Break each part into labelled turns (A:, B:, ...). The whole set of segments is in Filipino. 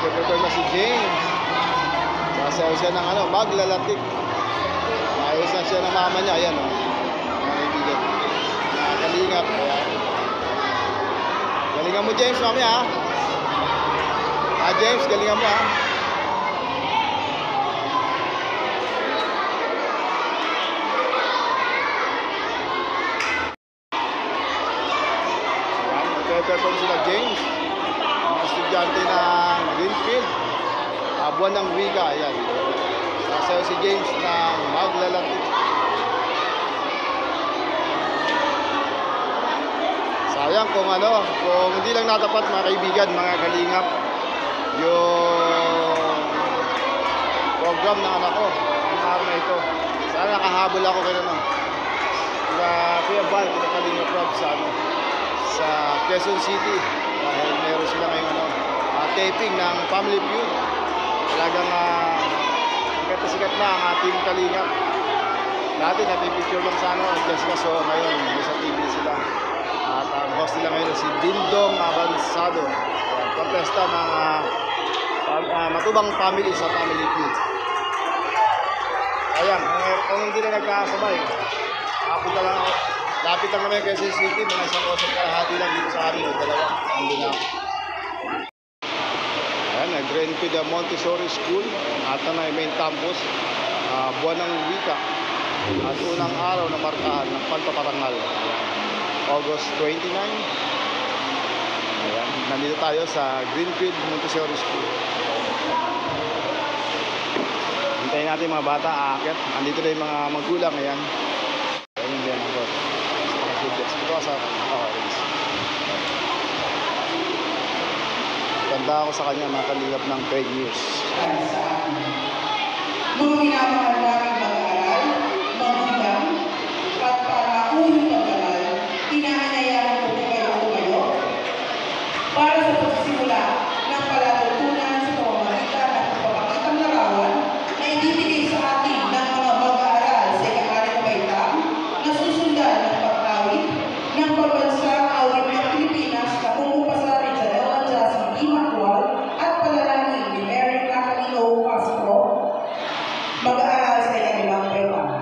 A: nagpe-prepare na si James. Sasayaw siya ng maglalatik. Ayos na siya ng mama niya. Ayan, mga kaibigan. Nakakalingap. Ayan. Galingan mo, James, mami, ha? James, galingan mo, ha? Ayan, nagpe-perform sila, James. Mga estudyante ng Greenfield. Buwan ng wika, ayan. Sasayaw si James ng maglalapit. Sayang kung hindi lang natapat, mga kaibigan, mga kalingap, yung program ng anak ko, ang araw na ito. Sana nakahabol ako kaya Kuya Val, kita Kalingap Rob sa Quezon City. Dahil meron sila ngayong taping ng Family Feud. Talagang sikat na ang ating Kalingap. Dati napipicture lang sa Jessica, so ngayon sa TV sila. At ang host nila ngayon si Dindong Avansado. Contesta ng matubang family sa Family Feud. Ayan, kung hindi na nagkasabay, lapit lang naman kasi City, mga isang osong kalahati lang dito sa amin, dalawa, andun na. Ayan, nag-Greenfield Montessori School, at na main campus, buwan ng wika, at unang araw na markahan ng pagpaparangal. Ayan, August 29. Ayan, nandito tayo sa Greenfield Montessori School. Hintayin natin mga bata aakyat. Andito na yung mga magulang. Ayan. Ayan din ako. Ganda ako sa kanya, mga kalingap ng Craig News.
B: Mga minamahal namin mag-aaral, magulang, at para unang mag-aaral, inaanyayahan ko kayo tumayo para sa pagsisimula ng palatuntunan sa pamamagitan at pagpapakitang larawan na ibibigay sa atin ng mga mag-aaral sa ika-6 na baitang na susundan ng pagkawit ng pambansang awit ng Pilipinas na pumupasarin sa L. Jasin D. Macual at palalangin ni Mary Catalino Castro, mag-aaral sa ika-5 baitang.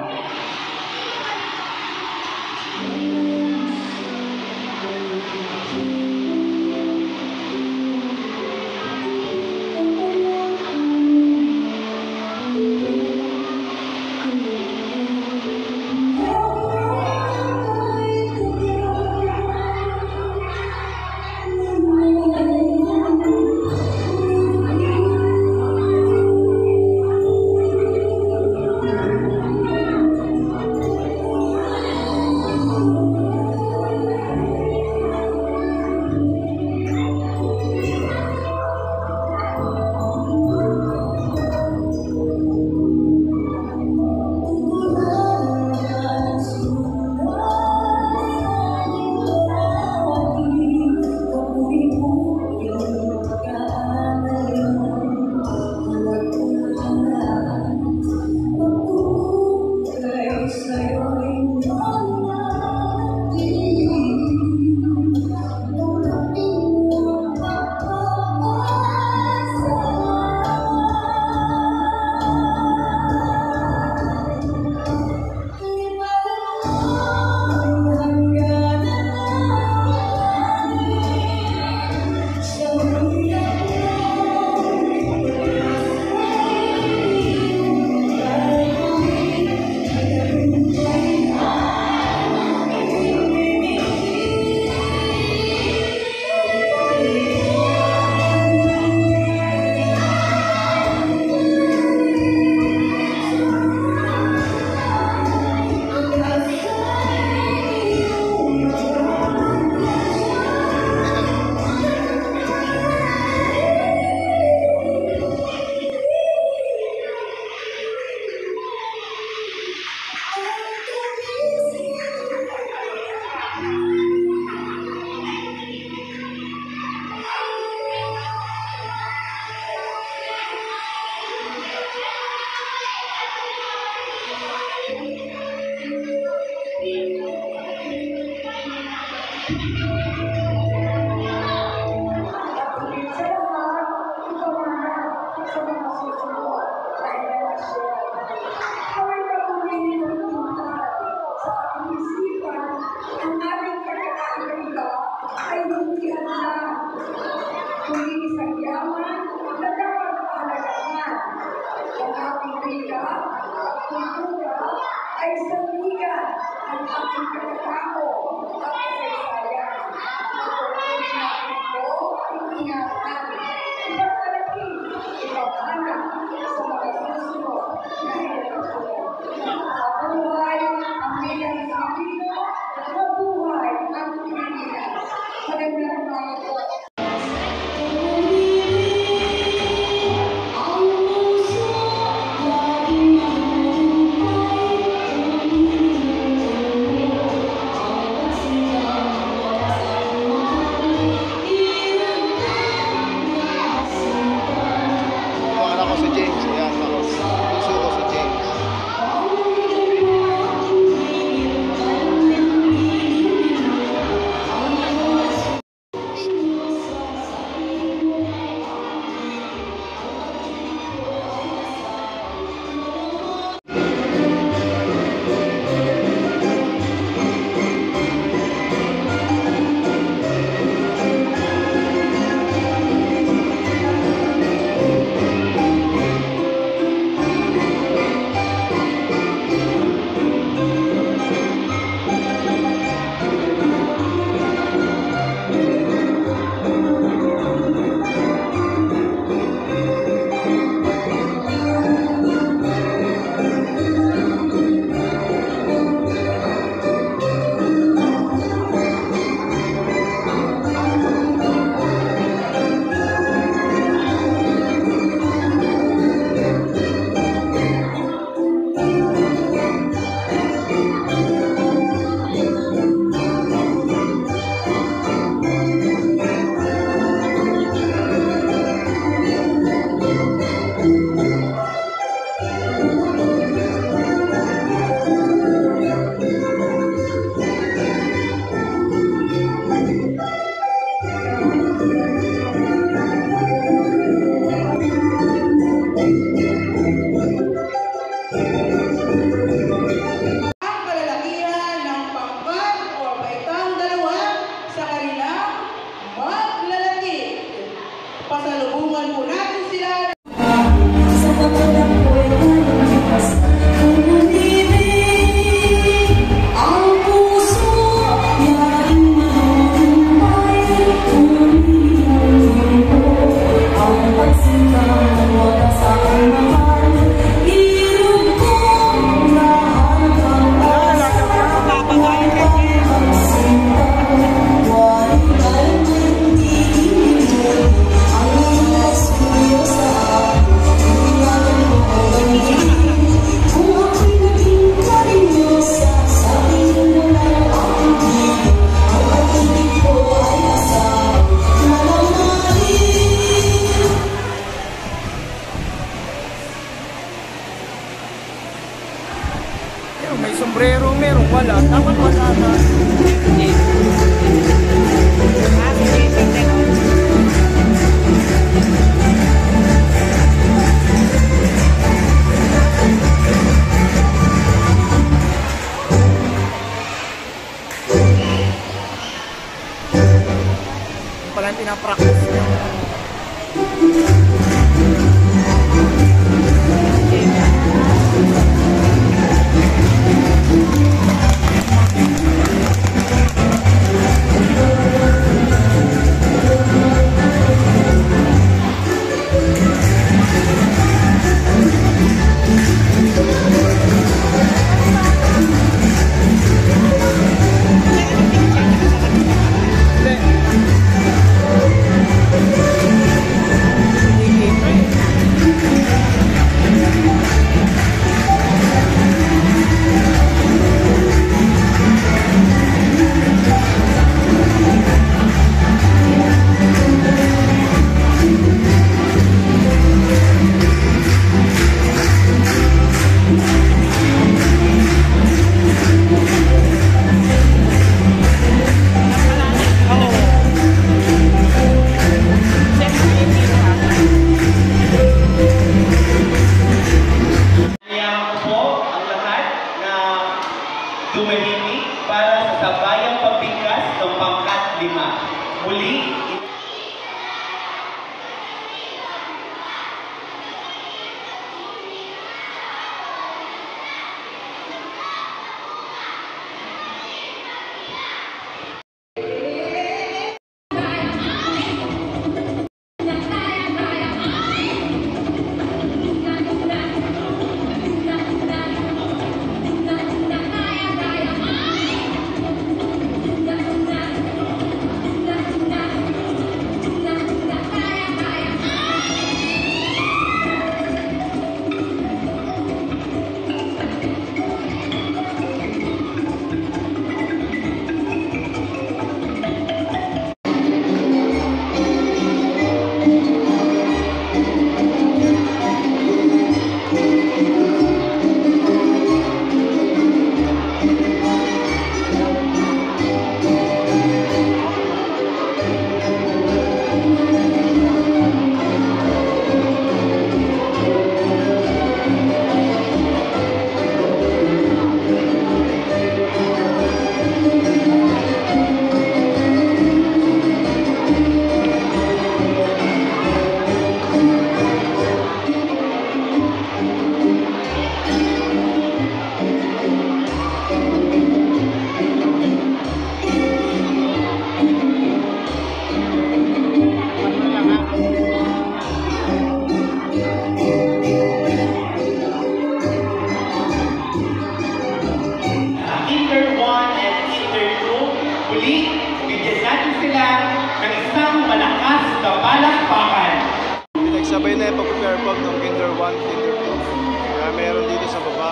C: sa mga susunod na eleksyon. Kaway na pumili ng tunay sa ating isipan ang ating pagkakaiba ay hindi handa. Kundi isang yaman na dapat pahalagahan. Ang ating wika at kultura ay isang ligan ng ating pagkatao at kasaysayan. Pagpapalagay natin ito ang ingatan. Ipagpalagay, ipaghanap sa mga susunod na henerasyon. Mabuhay ang bilang Pilipino, mabuhay ang Pilipinas. Magandang umaga po.
A: Anak ko si James. Ayan, ako. Puso ko si James.
B: Ang kalalakihan ng pangkat o baitang dalawa sa kanilang maglalaki. Pasalubungan po natin sila.
D: Sa pagkalang ko'y nalipas, kung umibig ang puso, yaring mahuhumpay, kung umibig ang pagsinta ng wagas ang mahal, hirap kong lahat ang asa, walang pagsinta, walang kalantindihin, ang mas kuyo sa akin. Kung ako'y naging karinyosa, sabihin mo na ang pag-ibig. Ang pag-ibig ko ay asahan na mamahalin.
E: May sombrero, meron wala. Dapat wala na. Palang pinapractice niya.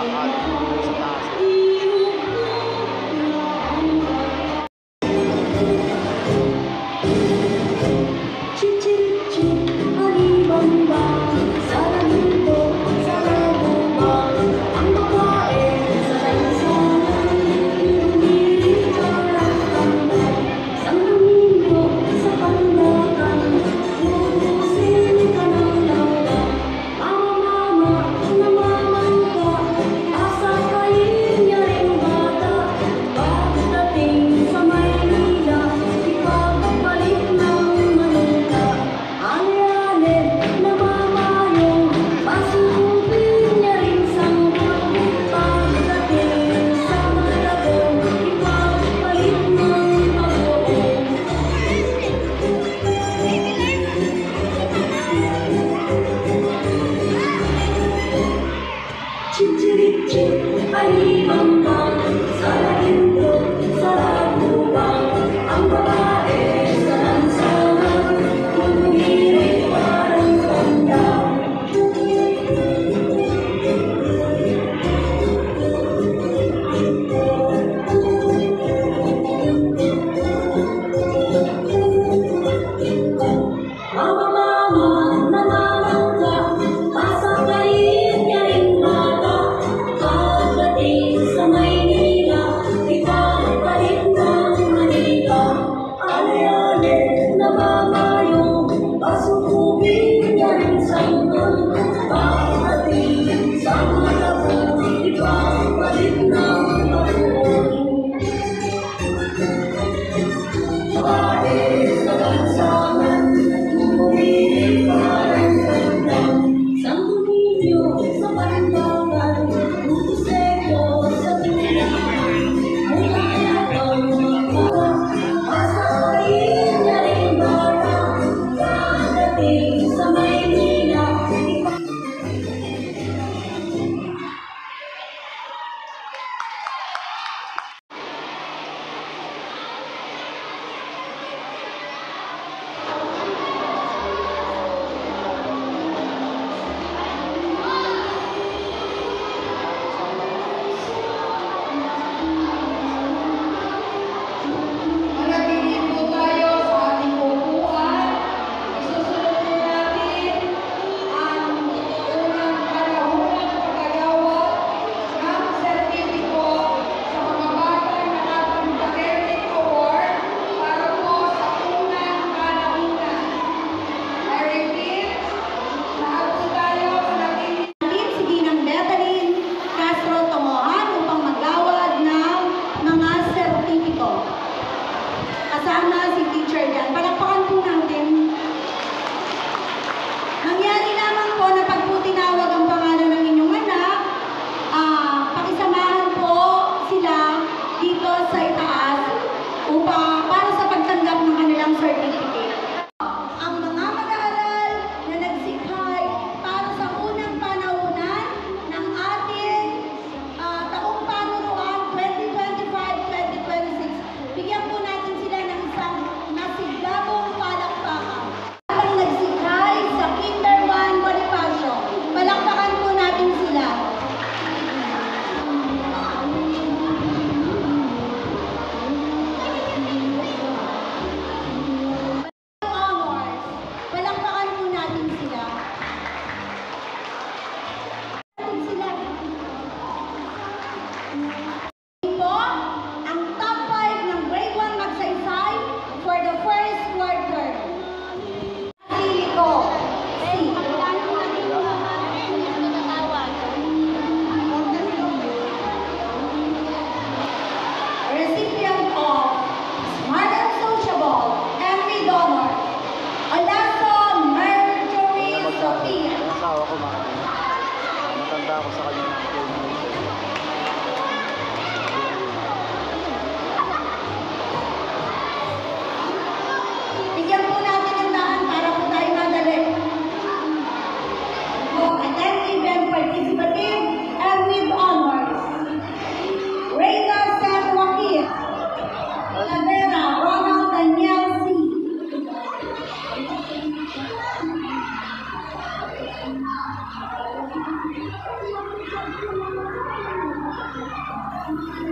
A: at sa taas.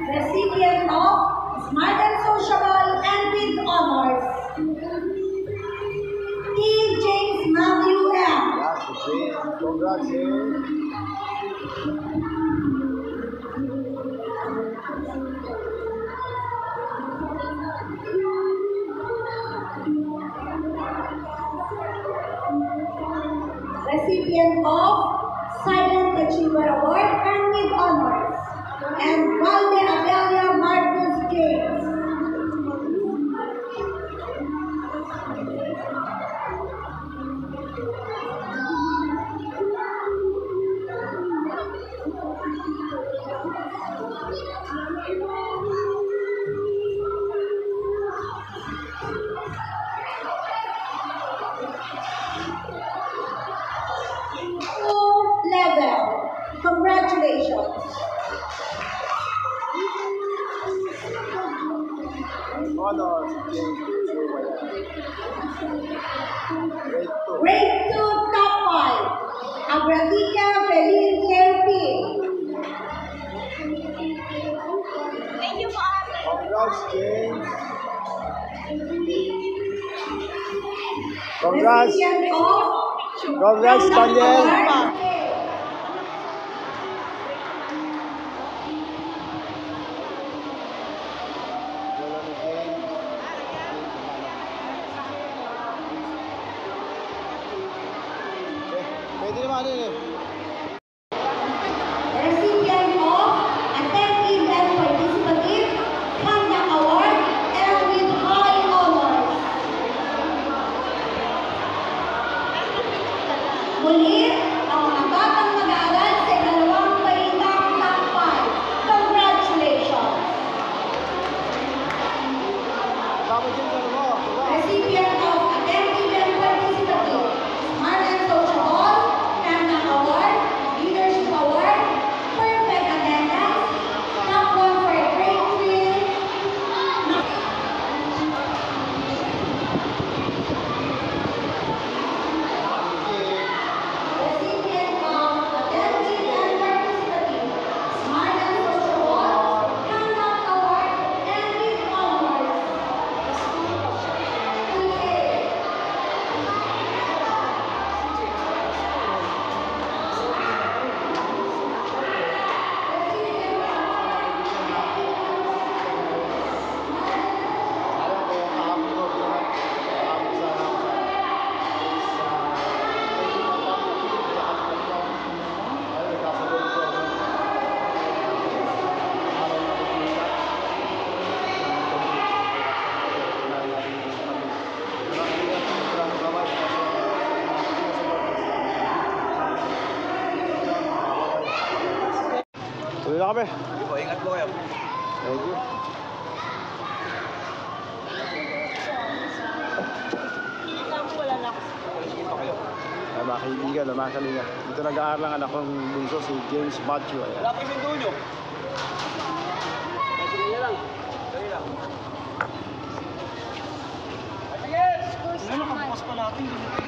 C: recipient of Smart and Sociable and with Honors, T. James Matthew M.
A: Yeah, si Jane. Congrats, Jane.
C: Recipient of Silent Achiever Award and with Honors, and Valde Abelia Marcus James. Full level. Congratulations.
A: Honor, si Jane. Grade 2.
C: Grade 2 top 5. Abratica Feliz Therapy.
A: Congrats, James. Congrats.
C: Recipient of
A: Congrats, Daniel.
C: Award.
A: Pwede naman yun eh.
C: Recipient of Attentive and Participative Conduct Award and with high honors. Muli, ang mga batang mag-aaral sa ikalawang balitang top 5. Congratulations!
A: Tama dyan sa mo.
C: Recipient of Attentive and Participative Smart and Sociable Conduct Award, Leadership Award, Perfect Attendance, Top 1 for Grade 3. Recipient of Attentive and Participative Smart and Sociable Conduct Award and with honors.
A: Alam ko, kahapon ko din kahapon Tuloy na kami.
E: Ingat po kayo.
A: Thank you. Ay, mga kaibigan, mga kalinga. Dito nag-aaral ang anak kong bunso, si James Matthew. Ayan.
E: Wala kayo yung dulo. Dali lang. Dali lang. Ano, nakabukas pa natin.